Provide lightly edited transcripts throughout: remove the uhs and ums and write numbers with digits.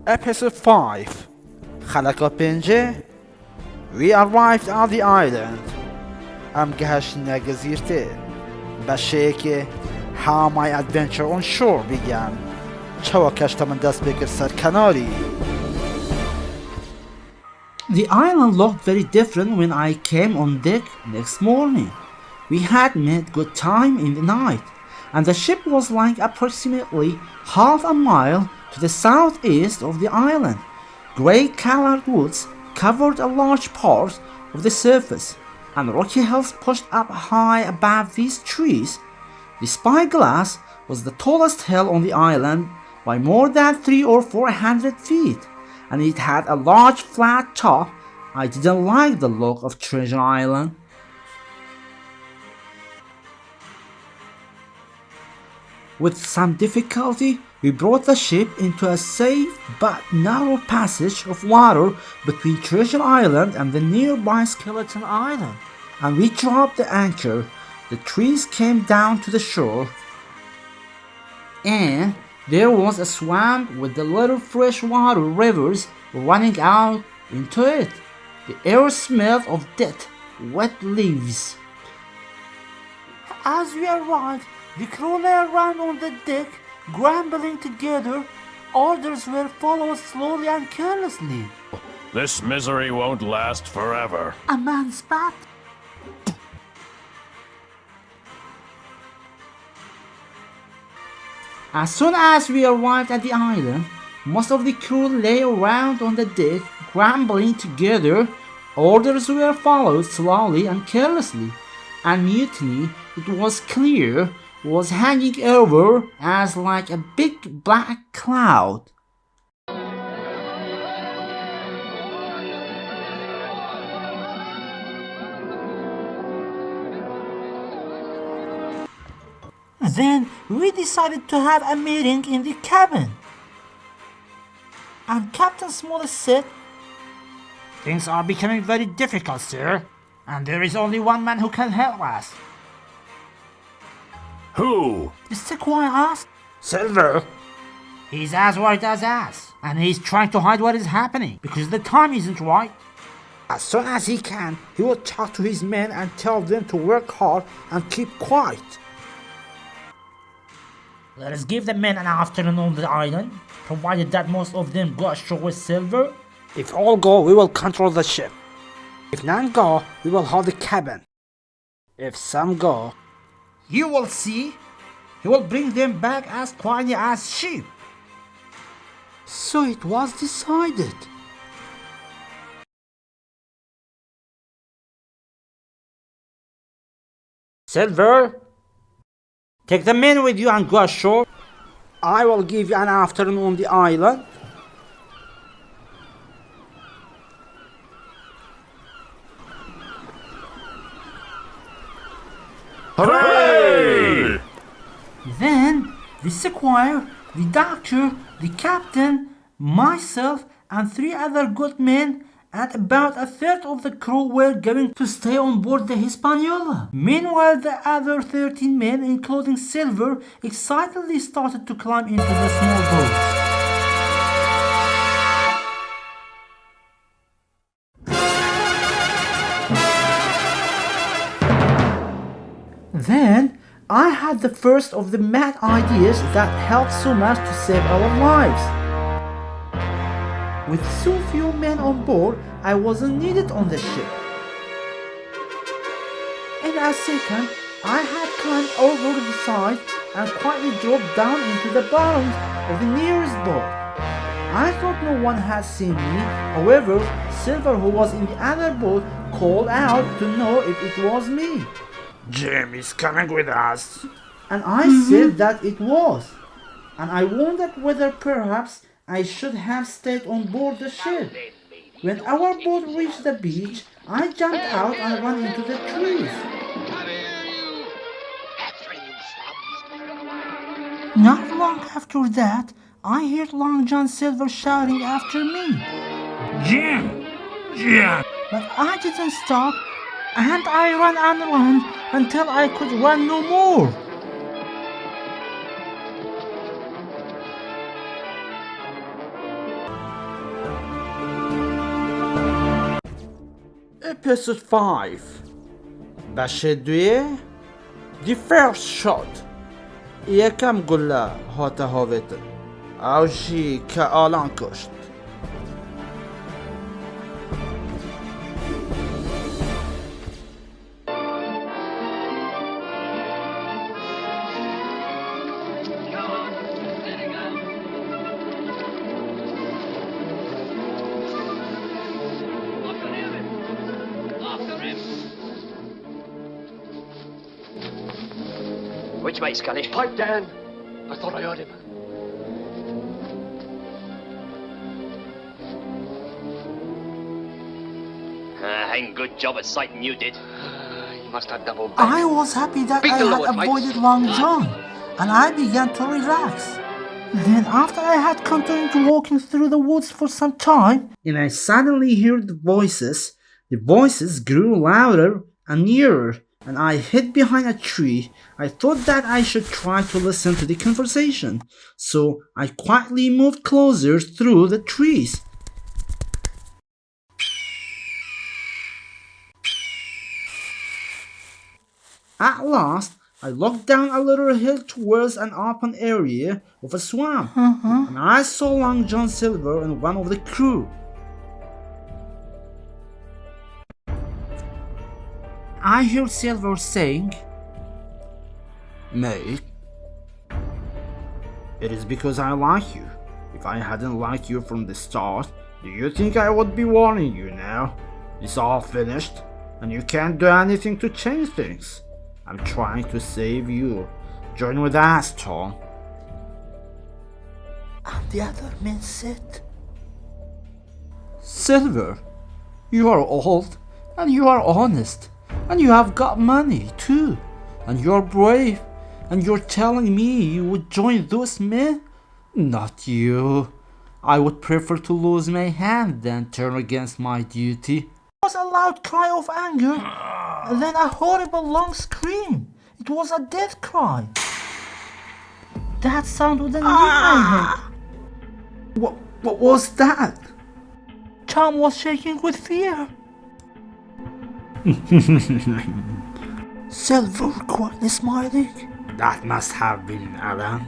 Episode 5 خلق پنجه. We arrived on the island. ام گهشتیم جزیره باشه که how my adventure on shore began. چوا کشت من دست بگیر سر کناری. The island looked very different when I came on deck next morning. We had made good time in the night, and the ship was lying approximately half a mile to the southeast of the island. Grey-colored woods covered a large part of the surface, and rocky hills pushed up high above these trees. The Spyglass was the tallest hill on the island by more than 300 or 400 feet, and it had a large flat top. I didn't like the look of Treasure Island. With some difficulty, we brought the ship into a safe but narrow passage of water between Treasure Island and the nearby Skeleton Island, and we dropped the anchor. The trees came down to the shore, and there was a swamp with the little freshwater rivers running out into it. The air smelled of dead, wet leaves. As we arrived, the crew lay around on the deck, grumbling together. Orders were followed slowly and carelessly. This misery won't last forever. A man spat. As soon as we arrived at the island, most of the crew lay around on the deck, grumbling together. Orders were followed slowly and carelessly, and mutiny, it was clear, was hanging over us like a big black cloud. Then we decided to have a meeting in the cabin. And Captain Smollett said, "Things are becoming very difficult, sir, and there is only one man who can help us." Who? The Sequoia asked. Silver. He's as white as us, and he's trying to hide what is happening because the time isn't right. As soon as he can, he will talk to his men and tell them to work hard and keep quiet. Let us give the men an afternoon on the island, provided that most of them go ashore with Silver. If all go, we will control the ship. If none go, we will hold the cabin. If some go, you will see. He will bring them back as quietly as sheep. So it was decided. Silver, take the men with you and go ashore. I will give you an afternoon on the island. Hooray! Then the squire, the doctor, the captain, myself, and 3 other good men, and about a third of the crew were going to stay on board the Hispaniola. Meanwhile, the other 13 men, including Silver, excitedly started to climb into the small boat. Then I had the first of the mad ideas that helped so much to save our lives. With so few men on board, I wasn't needed on the ship. In a second, I had climbed over the side and quietly dropped down into the bottom of the nearest boat. I thought no one had seen me. However, Silver, who was in the other boat, called out to know if it was me. Jim is coming with us. And I said that it was. And I wondered whether perhaps I should have stayed on board the ship. When our boat reached the beach, I jumped out and ran into the trees. Not long after that, I heard Long John Silver shouting after me. Jim! Jim! But I didn't stop, and I ran and ran until I could run no more. Episode 5 بشه The first shot یکم گله هات هاوت اوشی که آلان کشت Which way, Scully? Pipe down. I thought I heard him. Hang good job at sighting you did. He must have double back. I was happy that Beat I the had Lord, mate. avoided Long John, and I began to relax. Then after I had continued walking through the woods for some time, and I suddenly heard the voices grew louder and nearer, and I hid behind a tree. I thought that I should try to listen to the conversation, so I quietly moved closer through the trees. At last, I looked down a little hill towards an open area of a swamp, and I saw Long John Silver and one of the crew. I heard Silver saying, "Mate, it is because I like you. If I hadn't liked you from the start, do you think I would be warning you now? It's all finished, and you can't do anything to change things. I'm trying to save you. Join with us, Tom." And the other men said, "Silver, you are old, and you are honest, and you have got money too, and you're brave, and you're telling me you would join those men? Not you. I would prefer to lose my hand than turn against my duty." It was a loud cry of anger, and then a horrible long scream. It was a death cry. That sound wouldn't leave my head. What was that? Tom was shaking with fear. Silver quietly smiling. That must have been Alan.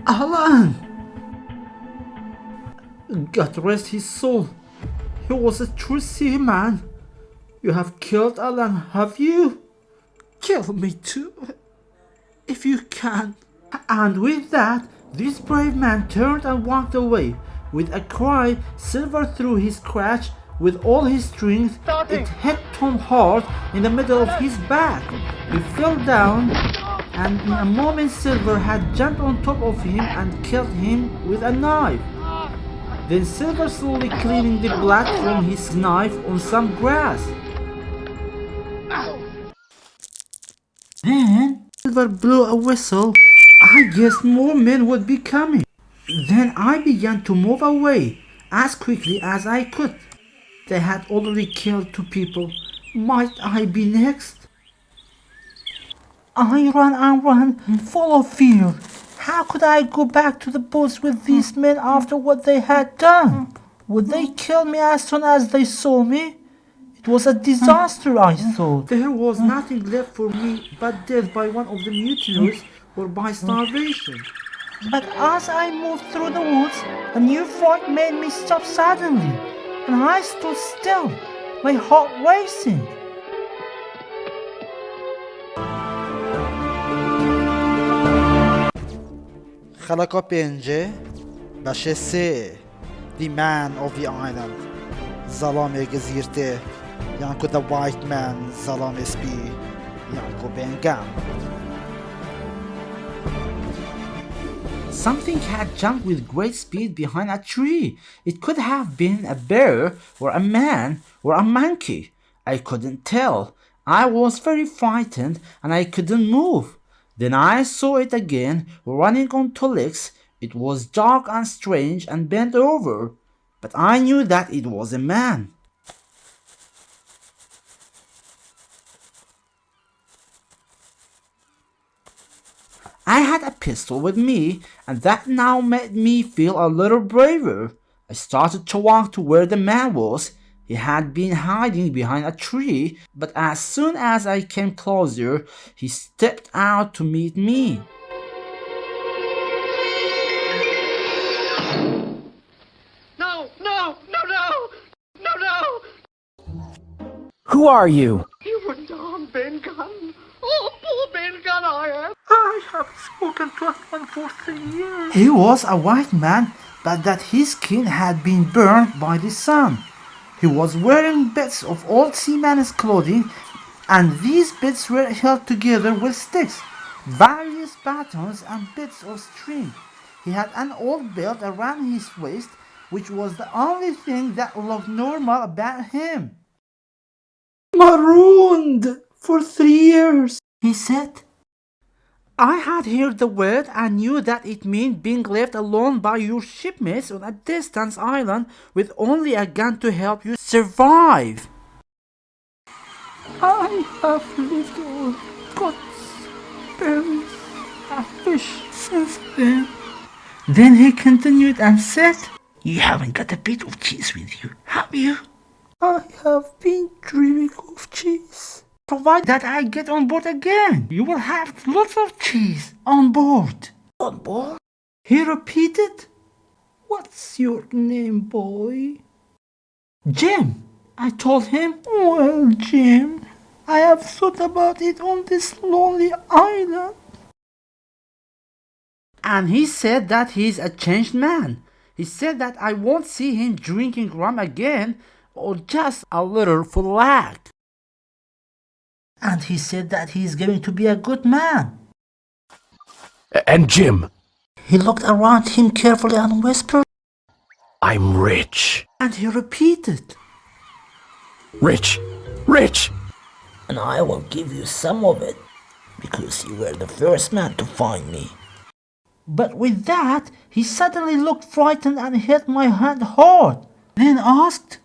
Alan! God rest his soul. He was a true seaman. You have killed Alan, have you? Kill me too, if you can. And with that, this brave man turned and walked away. With a cry, Silver threw his crutch with all his strength. It hit Tom hard in the middle of his back. He fell down, and in a moment Silver had jumped on top of him and killed him with a knife. Then Silver slowly cleaning the blood from his knife on some grass. Then Silver blew a whistle. I guessed more men would be coming. Then I began to move away as quickly as I could. They had already killed 2 people. Might I be next? I ran and ran, full of fear. How could I go back to the boats with these men after what they had done? Would they kill me as soon as they saw me? It was a disaster, I thought. There was nothing left for me but death by one of the mutineers or by starvation. But as I moved through the woods, a new fright made me stop suddenly, and I stood still, my heart racing. خلقا پنجه بشه 3 The man of the island ظلام جزيرته يانكو the white man ظلام سبي يانكو بنجام. Something had jumped with great speed behind a tree. It could have been a bear or a man or a monkey. I couldn't tell. I was very frightened and I couldn't move. Then I saw it again, running on 2 legs. It was dark and strange and bent over, but I knew that it was a man. I had a pistol with me, and that now made me feel a little braver. I started to walk to where the man was, He had been hiding behind a tree, but as soon as I came closer, he stepped out to meet me. No, no, no, no! No, no! Who are you? You were Don Ben Gunn. Oh, poor Ben Gunn I am. I have spoken to him for 3 years. He was a white man, but that his skin had been burned by the sun. He was wearing bits of old seaman's clothing, and these bits were held together with sticks, various batons, and bits of string. He had an old belt around his waist, which was the only thing that looked normal about him. Marooned for 3 years, he said. I had heard the word and knew that it meant being left alone by your shipmates on a distant island with only a gun to help you survive. I have lived on guts, berries, and fish since then. Then he continued and said, You haven't got a bit of cheese with you, have you? I have been dreaming of cheese. Provided that I get on board again, you will have lots of cheese on board. On board? He repeated. What's your name, boy? Jim, I told him. Well, Jim, I have thought about it on this lonely island. And he said that he's a changed man. He said that I won't see him drinking rum again or just a little flag. And he said that he's going to be a good man. And Jim, He looked around him carefully and whispered. I'm rich. And he repeated. Rich. Rich. And I will give you some of it, because you were the first man to find me. But with that, he suddenly looked frightened and hit my hand hard. Then asked,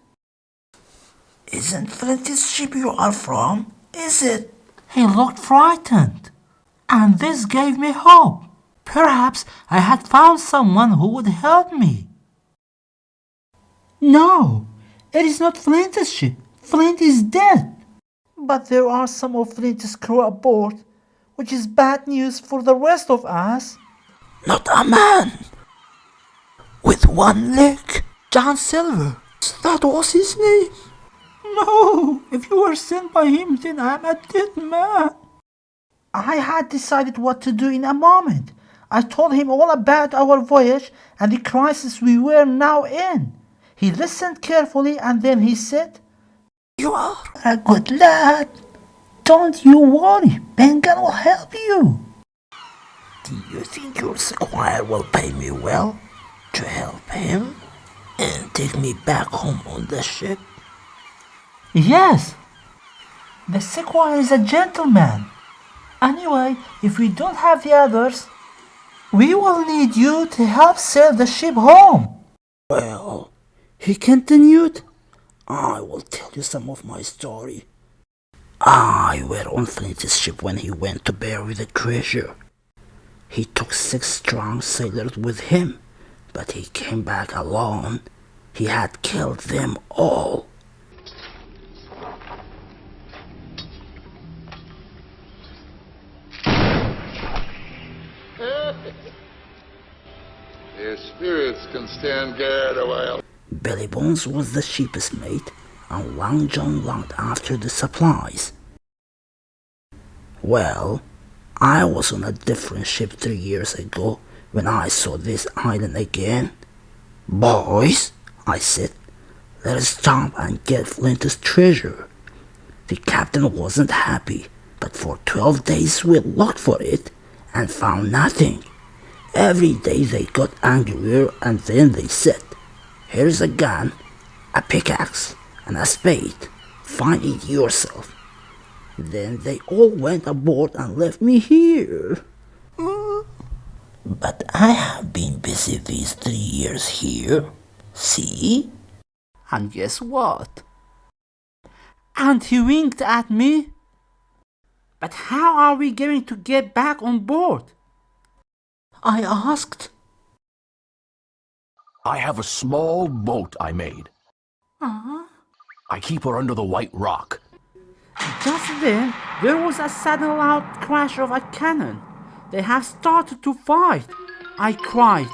Isn't Flint this ship you are from? Is it? He looked frightened. And this gave me hope. Perhaps I had found someone who would help me. No, it is not Flint's ship. Flint is dead. But there are some of Flint's crew aboard, which is bad news for the rest of us. Not a man with one leg. John Silver. That was his name. No, if you were sent by him, then I'm a dead man. I had decided what to do in a moment. I told him all about our voyage and the crisis we were now in. He listened carefully and then he said, You are a good lad. Don't you worry, Ben Gunn will help you. Do you think your squire will pay me well to help him and take me back home on the ship? Yes. The squire is a gentleman. Anyway, if we don't have the others, we will need you to help sail the ship home. Well, he continued, I will tell you some of my story. I were on Flint's ship when he went to bury the treasure. He took 6 strong sailors with him, but he came back alone. He had killed them all. Their spirits can stand guard a while. Billy Bones was the ship's mate, and Long John looked after the supplies. Well, I was on a different ship 3 years ago when I saw this island again. Boys, I said, let us stop and get Flint's treasure. The captain wasn't happy, but for 12 days we looked for it and found nothing. Every day they got angrier and then they said, Here's a gun, a pickaxe, and a spade. Find it yourself. Then they all went aboard and left me here. But I have been busy these 3 years here. See? And guess what? And he winked at me. But how are we going to get back on board? I asked. I have a small boat I made. I keep her under the white rock. Just then, there was a sudden loud crash of a cannon. They have started to fight. I cried.